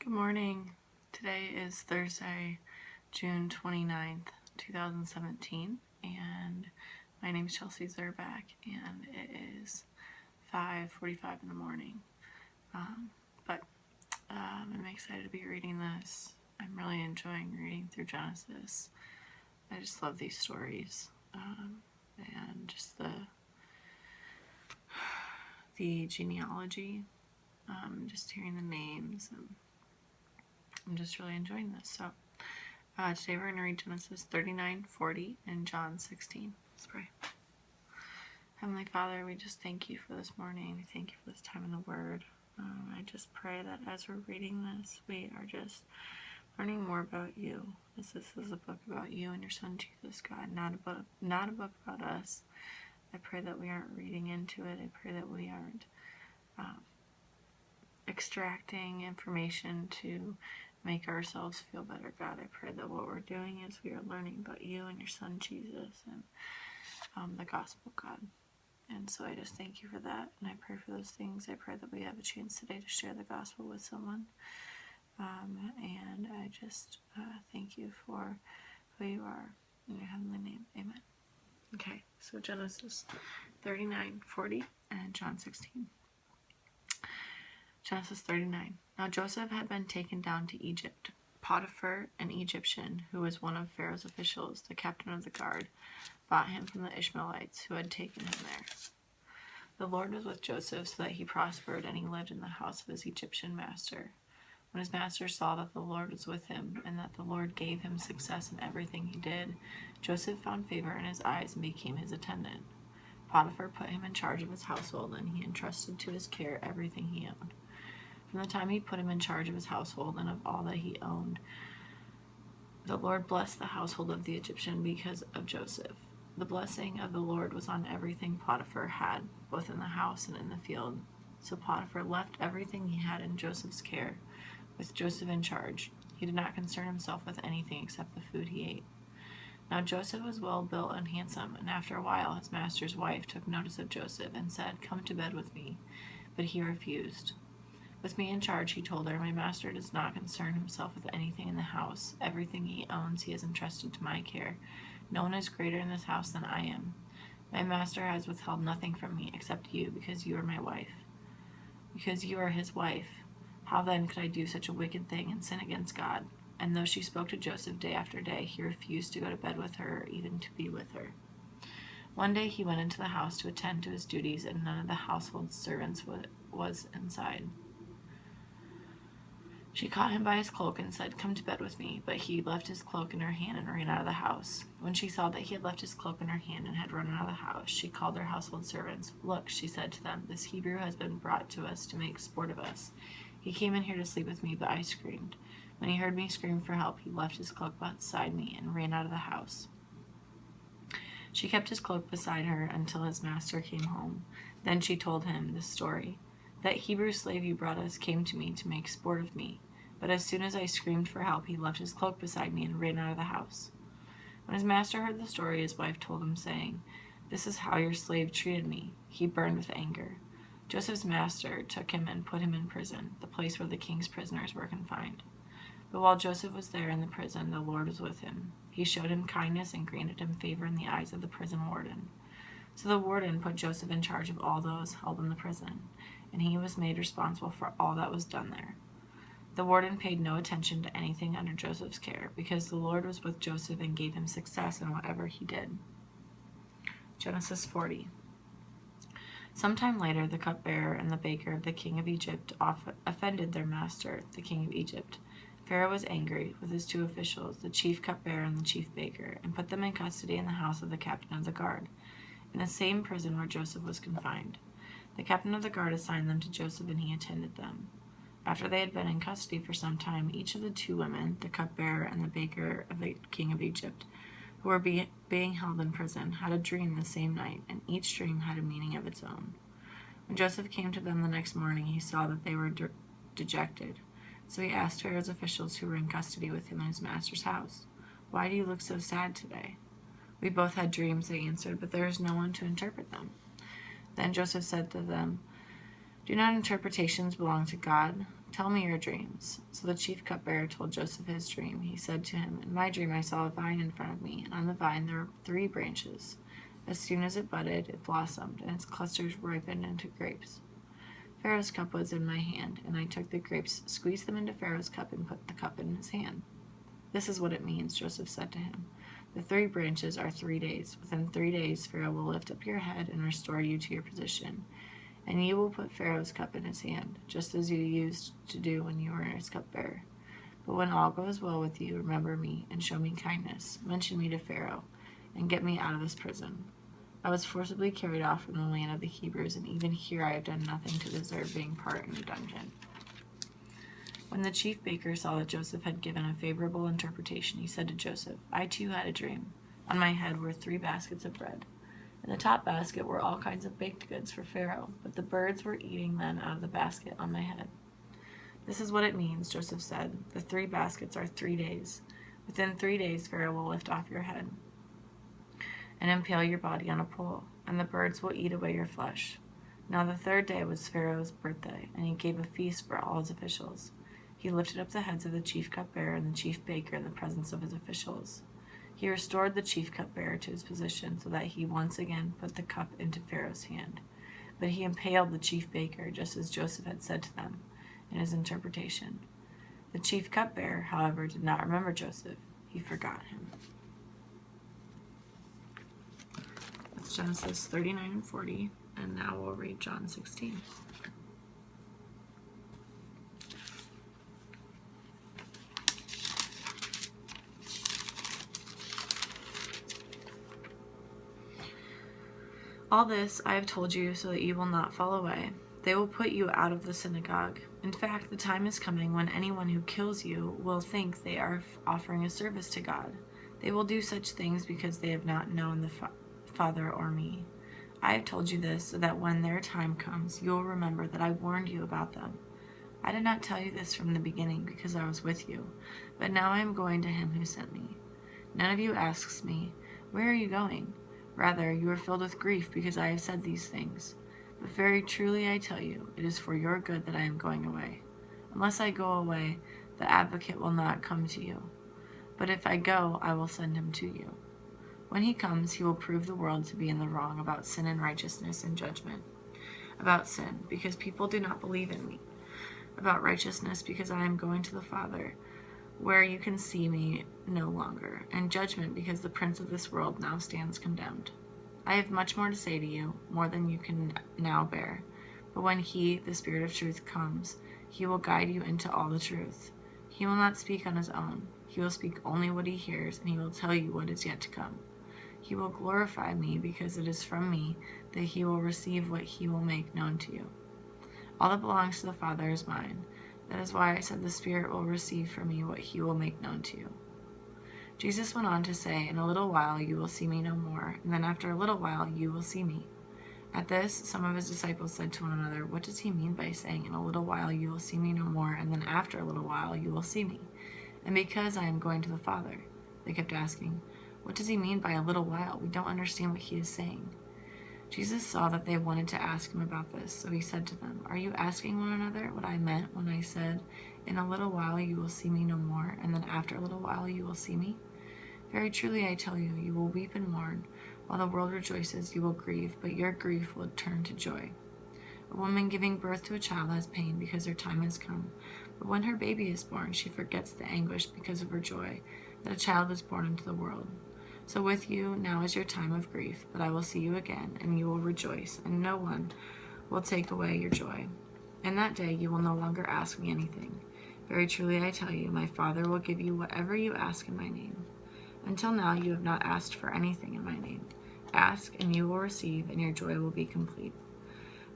Good morning. Today is Thursday, June 29th, 2017, and my name is Chelsea Szczyrbak, and it is 5:45 in the morning. I'm excited to be reading this. I'm really enjoying reading through Genesis. I just love these stories, and just the genealogy, just hearing the names, and I'm just really enjoying this. So today we're going to read Genesis 39, 40, and John 16. Let's pray. Heavenly Father, we just thank you for this morning. We thank you for this time in the Word. I just pray that as we're reading this, we are just learning more about you. This is a book about you and your Son Jesus, God, not a book about us. I pray that we aren't reading into it. I pray that we aren't extracting information to make ourselves feel better, God. I pray that what we're doing is we are learning about you and your Son Jesus and the gospel, God. And so I just thank you for that, and I pray for those things. I pray that we have a chance today to share the gospel with someone. And I just thank you for who you are. In your heavenly name, amen. Okay, so Genesis 39, 40, and John 16. Genesis 39. Now Joseph had been taken down to Egypt. Potiphar, an Egyptian, who was one of Pharaoh's officials, the captain of the guard, bought him from the Ishmaelites who had taken him there. The Lord was with Joseph so that he prospered, and he lived in the house of his Egyptian master. When his master saw that the Lord was with him, and that the Lord gave him success in everything he did, Joseph found favor in his eyes and became his attendant. Potiphar put him in charge of his household, and he entrusted to his care everything he owned. From the time he put him in charge of his household and of all that he owned, the Lord blessed the household of the Egyptian because of Joseph. The blessing of the Lord was on everything Potiphar had, both in the house and in the field. So Potiphar left everything he had in Joseph's care, with Joseph in charge. He did not concern himself with anything except the food he ate. Now Joseph was well built and handsome, and after a while his master's wife took notice of Joseph and said, "Come to bed with me." But he refused. "With me in charge," he told her, "my master does not concern himself with anything in the house. Everything he owns he has entrusted to my care. No one is greater in this house than I am. My master has withheld nothing from me except you, because you are my wife. Because you are his wife. How then could I do such a wicked thing and sin against God?" And though she spoke to Joseph day after day, he refused to go to bed with her or even to be with her. One day he went into the house to attend to his duties, and none of the household servants was inside. She caught him by his cloak and said, "Come to bed with me." But he left his cloak in her hand and ran out of the house. When she saw that he had left his cloak in her hand and had run out of the house, she called her household servants. "Look," she said to them, "this Hebrew has been brought to us to make sport of us. He came in here to sleep with me, but I screamed. When he heard me scream for help, he left his cloak beside me and ran out of the house." She kept his cloak beside her until his master came home. Then she told him this story. "That Hebrew slave you brought us came to me to make sport of me. But as soon as I screamed for help, he left his cloak beside me and ran out of the house." When his master heard the story, his wife told him, saying, "This is how your slave treated me." He burned with anger. Joseph's master took him and put him in prison, the place where the king's prisoners were confined. But while Joseph was there in the prison, the Lord was with him. He showed him kindness and granted him favor in the eyes of the prison warden. So the warden put Joseph in charge of all those held in the prison, and he was made responsible for all that was done there. The warden paid no attention to anything under Joseph's care, because the Lord was with Joseph and gave him success in whatever he did. Genesis 40. Sometime later, the cupbearer and the baker of the king of Egypt offended their master, the king of Egypt. Pharaoh was angry with his two officials, the chief cupbearer and the chief baker, and put them in custody in the house of the captain of the guard, in the same prison where Joseph was confined. The captain of the guard assigned them to Joseph, and he attended them. After they had been in custody for some time, each of the two women, the cupbearer and the baker of the king of Egypt, who were being held in prison, had a dream the same night, and each dream had a meaning of its own. When Joseph came to them the next morning, he saw that they were dejected. So he asked Pharaoh's officials who were in custody with him in his master's house, "Why do you look so sad today?" "We both had dreams," they answered, "but there is no one to interpret them." Then Joseph said to them, "Do not interpretations belong to God? Tell me your dreams." So the chief cupbearer told Joseph his dream. He said to him, "In my dream I saw a vine in front of me, and on the vine there were 3 branches. As soon as it budded, it blossomed, and its clusters ripened into grapes. Pharaoh's cup was in my hand, and I took the grapes, squeezed them into Pharaoh's cup, and put the cup in his hand." "This is what it means," Joseph said to him. "The 3 branches are 3 days. Within 3 days, Pharaoh will lift up your head and restore you to your position. And you will put Pharaoh's cup in his hand, just as you used to do when you were his cupbearer. But when all goes well with you, remember me and show me kindness. Mention me to Pharaoh, and get me out of this prison. I was forcibly carried off from the land of the Hebrews, and even here I have done nothing to deserve being part in a dungeon." When the chief baker saw that Joseph had given a favorable interpretation, he said to Joseph, "I too had a dream. On my head were 3 baskets of bread. In the top basket were all kinds of baked goods for Pharaoh, but the birds were eating them out of the basket on my head." "This is what it means," Joseph said. "The 3 baskets are 3 days. Within 3 days Pharaoh will lift off your head and impale your body on a pole, and the birds will eat away your flesh." Now the 3rd day was Pharaoh's birthday, and he gave a feast for all his officials. He lifted up the heads of the chief cupbearer and the chief baker in the presence of his officials. He restored the chief cupbearer to his position so that he once again put the cup into Pharaoh's hand. But he impaled the chief baker, just as Joseph had said to them in his interpretation. The chief cupbearer, however, did not remember Joseph. He forgot him. That's Genesis 39 and 40, and now we'll read John 16. "All this I have told you so that you will not fall away. They will put you out of the synagogue. In fact, the time is coming when anyone who kills you will think they are offering a service to God. They will do such things because they have not known the Father or me. I have told you this so that when their time comes, you will remember that I warned you about them. I did not tell you this from the beginning because I was with you, but now I am going to him who sent me. None of you asks me, 'Where are you going?' Rather, you are filled with grief because I have said these things. But very truly I tell you, it is for your good that I am going away. Unless I go away, the advocate will not come to you. But if I go, I will send him to you. When he comes, he will prove the world to be in the wrong about sin and righteousness and judgment. About sin, because people do not believe in me. About righteousness, because I am going to the Father, where you can see me no longer, and judgment, because the prince of this world now stands condemned. I have much more to say to you, more than you can now bear. But when he, the Spirit of truth, comes, he will guide you into all the truth. He will not speak on his own. He will speak only what he hears, and he will tell you what is yet to come. He will glorify me, because it is from me that he will receive what he will make known to you. All that belongs to the Father is mine. That is why I said the Spirit will receive from me what he will make known to you." Jesus went on to say, "In a little while you will see me no more, and then after a little while you will see me." At this, some of his disciples said to one another, "What does he mean by saying, 'In a little while you will see me no more, and then after a little while you will see me'? And because I am going to the Father?" They kept asking, "What does he mean by a little while? We don't understand what he is saying." Jesus saw that they wanted to ask him about this, so he said to them, "Are you asking one another what I meant when I said, 'In a little while you will see me no more, and then after a little while you will see me'? Very truly I tell you, you will weep and mourn. While the world rejoices, you will grieve, but your grief will turn to joy. A woman giving birth to a child has pain because her time has come, but when her baby is born, she forgets the anguish because of her joy that a child is born into the world. So with you, now is your time of grief, but I will see you again, and you will rejoice, and no one will take away your joy. In that day you will no longer ask me anything. Very truly I tell you, my Father will give you whatever you ask in my name. Until now you have not asked for anything in my name. Ask, and you will receive, and your joy will be complete.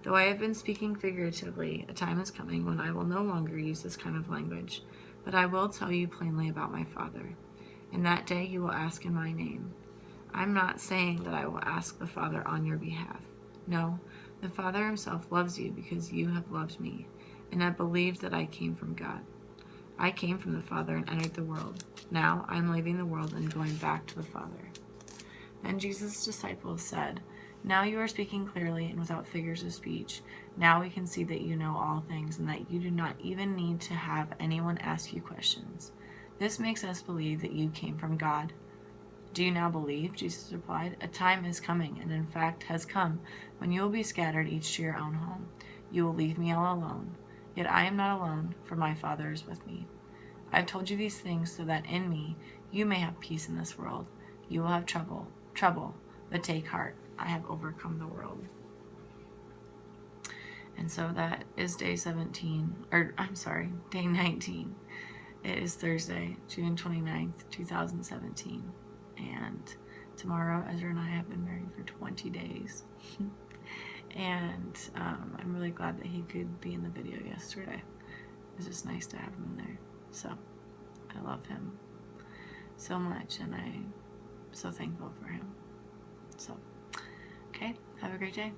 Though I have been speaking figuratively, a time is coming when I will no longer use this kind of language, but I will tell you plainly about my Father. In that day you will ask in my name. I am not saying that I will ask the Father on your behalf. No, the Father himself loves you because you have loved me, and have believed that I came from God. I came from the Father and entered the world. Now I am leaving the world and going back to the Father." Then Jesus' disciples said, "Now you are speaking clearly and without figures of speech. Now we can see that you know all things and that you do not even need to have anyone ask you questions. This makes us believe that you came from God. Do you now believe? Jesus replied. A time is coming, and in fact has come, when you will be scattered each to your own home. You will leave me all alone. Yet I am not alone, for my Father is with me. I have told you these things so that in me you may have peace in this world. You will have trouble, but take heart. I have overcome the world. And so that is day 19. It is Thursday, June 29th, 2017. And tomorrow, Ezra and I have been married for 20 days. And I'm really glad that he could be in the video yesterday. It was just nice to have him in there. So I love him so much, and I'm so thankful for him. So, okay, have a great day.